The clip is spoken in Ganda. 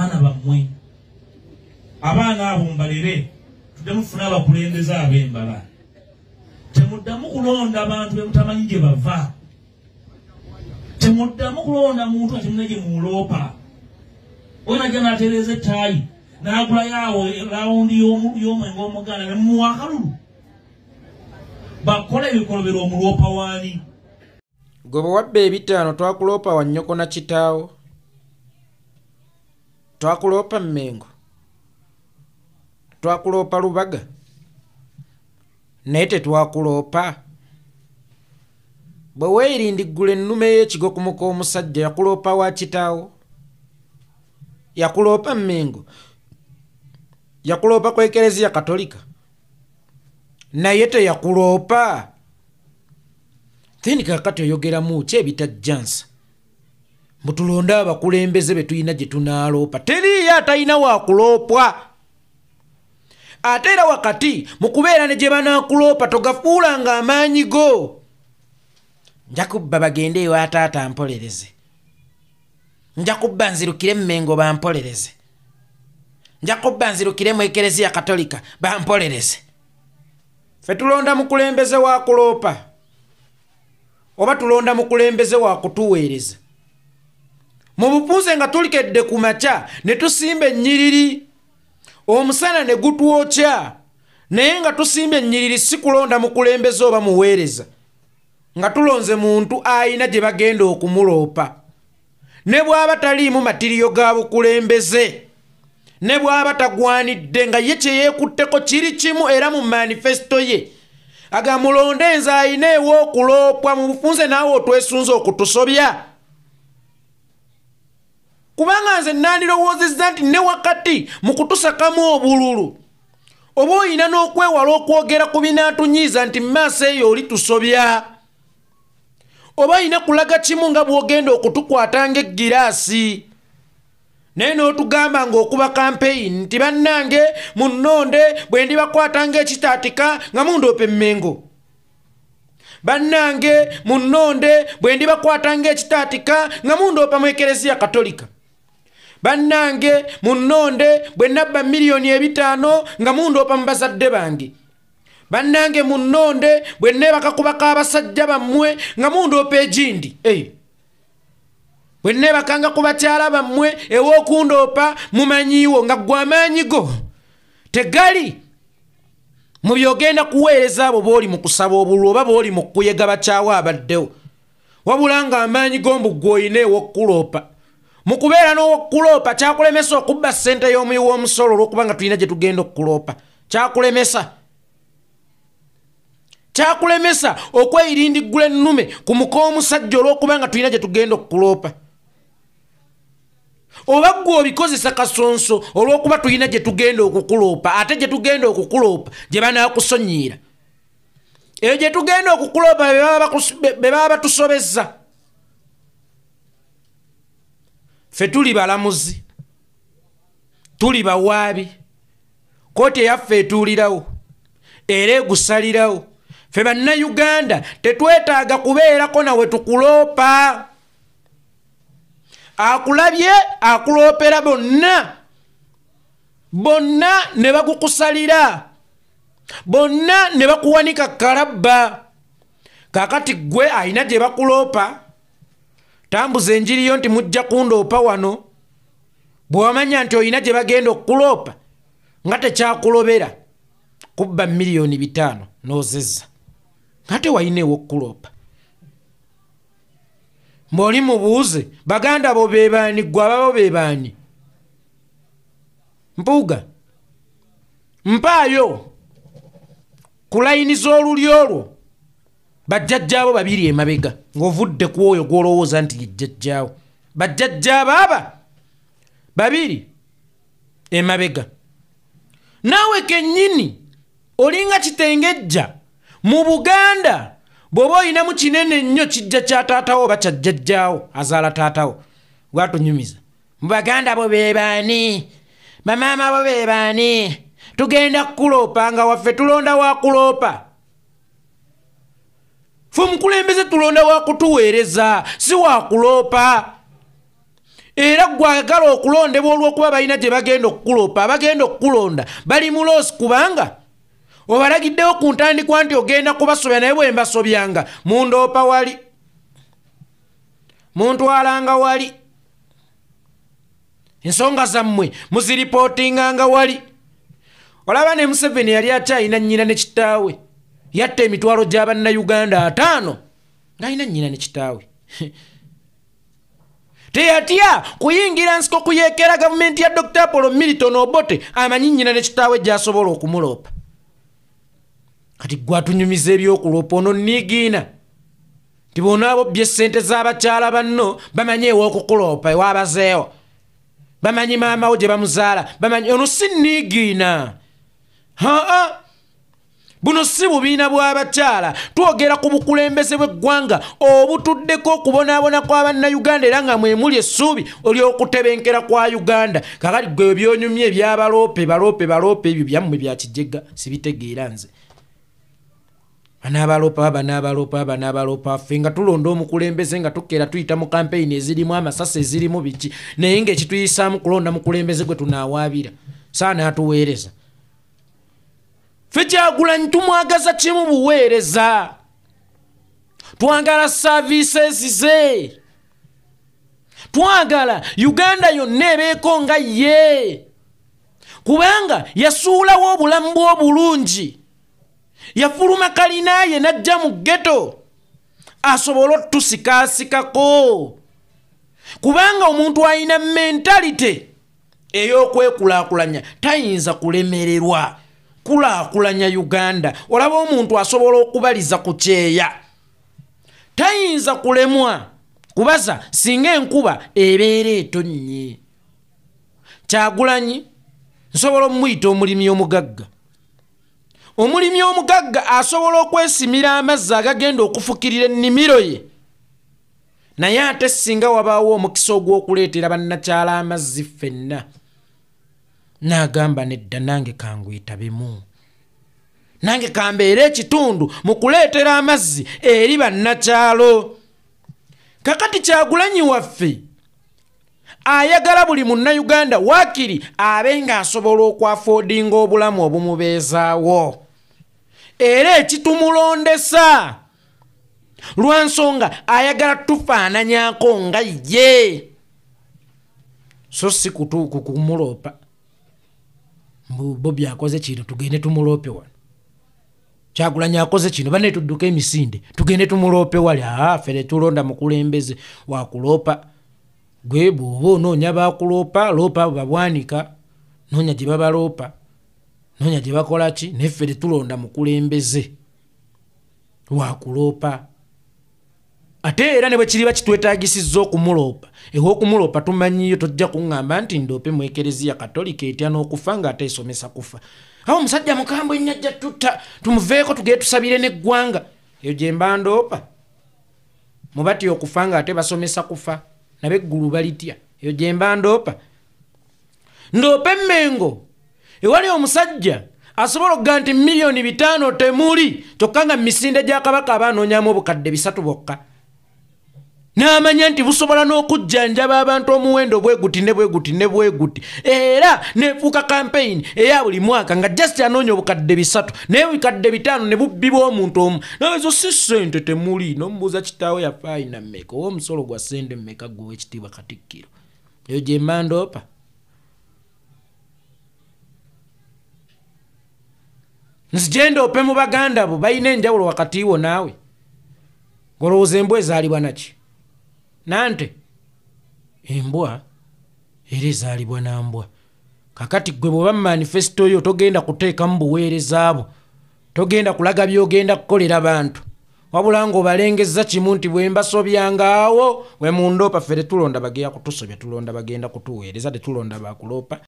abaana bammwe abaana abo mbalere tudemu funa abakulembeze ab'embala temuddamu kulonda abantu be mutamanyi gye bava temuddamu kulonda muntu ati mune gye muloopa ona gye natereeza ettaayi n'agula yaawo lawundi y'omwenge omuganda ne mumuwa akalulu bakola ebikolobera omuloopa waani gwe bwe wabba ebitaano twakuloopa wa nnyoko na kitaawo twakuloopa Mmengo twakuloopa Lubaga naye tetwakuloopa bwe weerindiggula ennume y'ekigo ku muka omusajja yakuloopa wa kitaawo yakuloopa Mmengo yakuloopa ku Ekereziya Katolika naye teyakuloopa then kakati oyogeramu ki ebitajjansa mutulonda abakulembeze be tuyina gye tunaaloopa teriyo atalina waakuloopwa ate era wakati mu kubeera ne gye banaakuloopa togafuulanga amaanyi go nja kubba bagende ewa taata mpolereze nja kubba nzirukire Mmengo bampolereze nja kubba nzirukire mu Ekereziya Katolika bampolereze fe tulonda mukulembeze waakuloopa oba tulonda mukulembeze waakutuweereza mu bupunze nga tulikedde ku makya ne tusimba ennyiriri omusana ne gutwokya naye nga tusimba ennyiriri si kulonda mukulembeze oba muweereza nga tulonze muntu ayina gye bagenda okumuloopa ne bw'aba taliimu matiriyo ga bukulembeze ne bw'aba tagwanidde nga ye kye yeekutteko kiri kimu era mu manifesto ye agamulonde nze ayina ew'okuloopwa mu bufunze naawe otwesunze okutusobya kubanga nze nandirowoozezza nti ne wakati mu kutusakamu obululu oba oyina n'okwewala okwogera ku binaatunyiiza nti maaso eyo oli tusobya oba oyina kulaga kimu nga bw'ogenda okutukwata ng'eggiraasi naye n'otugamba ng'okuba kampeyini nti bannange munnonde bwe ndibakwata ng'ekitaatika nga mundoopa Mmengo bannange munnonde bwe ndibakwata ng'ekitaatika nga mundoopa mu Ekereziya Katolika bannange munnonde bwe nabba $5,000,000 nga mundoopa mu bazadde bange bannange munnonde bwe neebakakubaka abasajja bammwe nga mundoopa egindi bwe neebakanga ku bakyala bammwe ew'okundoopa mumanyiiwo nga ggwe amaanyi go tegali mu byogenda kuweereza abo b'oli mu kusaba obululu oba b'oli mu kuyega bakyawo abaddewo wabula nga amaanyi g'ombuggwe oyina ew'okkuloopa mu kubeera n'ow'okkuloopa kyakulemesa okubba ssente y'omuyi w'omusolo olw'okuba nga tulina gye tugenda okkuloopa kyakulemesa okweyirindiggula ennume ku muka omusajja olw'okuba nga tulina gye tugenda okkuloopa oba ggwe obikozesa kasonso olw'okuba tulina gye tugenda okukuloopa ate gye tugenda okukuloopa gye banaakusonyiira eyo gye tugenda okukuloopa be baba batusobezza fe tuli balamuzi tuli bawaabi kooti eyaffe etuulirawo era egusalirawo fe bannayuganda tetwetaaga kubeerako nawe tukuloopa akulabye akuloopera bonna ne bagukusalira bonna ne bakuwanika kalabba kakati gwe ayina gye bakuloopa tambuza enjiriyo nti mujja kundoopa wano bw'wamanya nti oyina gye bagenda okukuloopa nga tekyakulobera kubba $5,000,000 n'ozezza nga tewalina ew'okkuloopa mb'oli mubuuze baganda bo be baani ggwe ababo be baani mpuuga mpaayo ku layini z'oluli olwo bajjajjaabo 2 emabega ng'ovudde ku oyo gw'olowooza nti ye jjajjaawo bajjajjaabo aba 2 emabega naawe kennyini olinga kitengejja mu Buganda bw'oba oyinamu kinene nnyo kijja kya taatawo oba kya jjajjaawo azaala taatawo gwatunyumiza mu baganda bo be baani bamaama bo be baani tugenda kukuloopa nga waffe tulonda wa kuloopa ffe omukulembeze tulonda wa kutuweereza si wa kuloopa era gwagala okulondebwa olw'okuba balina gye bagenda okukuloopa abagenda okukulonda bali mu loosi kubanga obalagiddewo ku ntandikwa nti ogenda kubasobya naye bwe mbasobyanga mundoopa wali muntwalanga wali ensonga zammwe muziripootinganga wali olaba ne Museveni yali akyalina nnyina ne kitaawe yatta emitwalo gy'abannayuganda 5 ng'alina nnyina ne kitaawe teyatya kuyingira nsiko kuyeekera gavumenti ya Dr. Apollo Milton Obote amanyi nnyina ne kitaawe gy'asobola okumuloopa kati gwatunyumiza ebyokuloopa ono niigiina nti bonna abobbye ssente z'abakyala banno bamanyi ew'okukuloopa ewabazeewo bamanyi maamawo gye bamuzaala bamanyi ono si niigiina buno si bubiina bw'abakyala twogera ku bukulembeze bw'eggwanga obutuddeko okubonaabona kw'abannayuganda era nga mwemuli essuubi olyokutebenkera kwa Uganda kakati gwe byonyumye ebyabaloope baloope ebyo byammwe bya kijjega sibitegeera nze banaabaloopa ffe nga tulonda omukulembeze nga tukeera tuyita mu kampeyini ezirimu amasasi ezirimu biki naye ng'ekituyisaamu kulonda mukulembeze gwe tunaawaabira saana atuweereza ffe Kyagulanyi tumwagaza kimu buweereza twagala services ze twagala Uganda yonna ebeeko nga ye kubanga yasuulawo obulamu bw'obulungi yafuluma kalinaye najja mu ghetto asobola otusikaasikako kubanga omuntu alina mentality ey'okwekulaakulanya tayinza kulemererwa kulaakulanya Uganda olaba omuntu asobola okubaliza ku kyeya tayinza kulemwa kubaza singa enkuba ebeera etonnye Kyagulanyi nsobola omuyita omulimi omugagga omulimi omugagga asobola okwesimira amazzi agagenda okufukirira ennimiro ye naye ate singa wabaawo omukisa ogw'okuleetera bannakyala amazzi ffenna n'agamba nedda nange kangwetabemu nange kambeera ekitundu mu kuleetera amazzi eri bannakyalo kakati Kyagulanyi waffe ayagala buli munnayuganda waakiri abe ng'asobola okwafoodinga obulamu obumubeezaawo era ekitumulondesa lwa nsonga ayagala tufaananyako nga ye so si kutuuku kumuloopa Bobi akoze kino tugende tumuloope wano Kyagulanyi akoze kino banne tudduka emisinde tugende tumuloope wali fere tulonda mukulembeze wakuloopa gwe bw'oba onoonya bakuloopa loopa babwanika noonya gye babaloopa noonya gye bakola ki neffere tulonda mukulembeze wakuloopa ate era ne bwe kiriba kitwetaagisizza okumuloopa ew'okumuloopa tumanyiyo tojja kuŋŋamba nti ndoope mu Ekereziya Katolika etya n'okufa ng'ate esomesa kufa awo omusajja mukambwe ennyo ajja tutta tumuveeko tugende tusabire n'eggwanga eyo gye mba ndoopa mubatya okufa ng'ate basomesa kufa nabeggulu balitya eyo gye mba ndoopa ndoopa emmengo ewali omusajja asobola okuga nti miliyoni 5 temuli kyokka nga misinde gya Kabaka abaanoonyamu obukadde 3 bwokka n'amanya nti busobola n'okujjanjaba abantu omuwendo bweguti ne bweguti era nefuuka kampeyini eya buli mwaka nga just anoonya obukadde 3 naye obukadde 5 ne bubbibwa omuntu omu nawezo si ssente temuli n'omubuuza kitaawe yafa ayina mmeka oba omusolo gwa ssente mmeka gwe ekitiibwa Katikkiro eyo gye mba ndoopa nzigenda ope mu baganda bo balina enjawulo wakati wo naawe ng'olowooza embwa ezaalibwa naki nante embwa era ezaalibwa na mbwa kakati gwe bw'oba mu manifesito yo togenda kuteekamu buweereza bo togenda kulaga by'ogenda kukolera bantu wabula ng'obalengezza kimu nti bwe mbasobyanga awo we mundoopa ffe tetulonda bagenda kutusobya tulonda bagenda kutuweereza tetulonda bakuloopa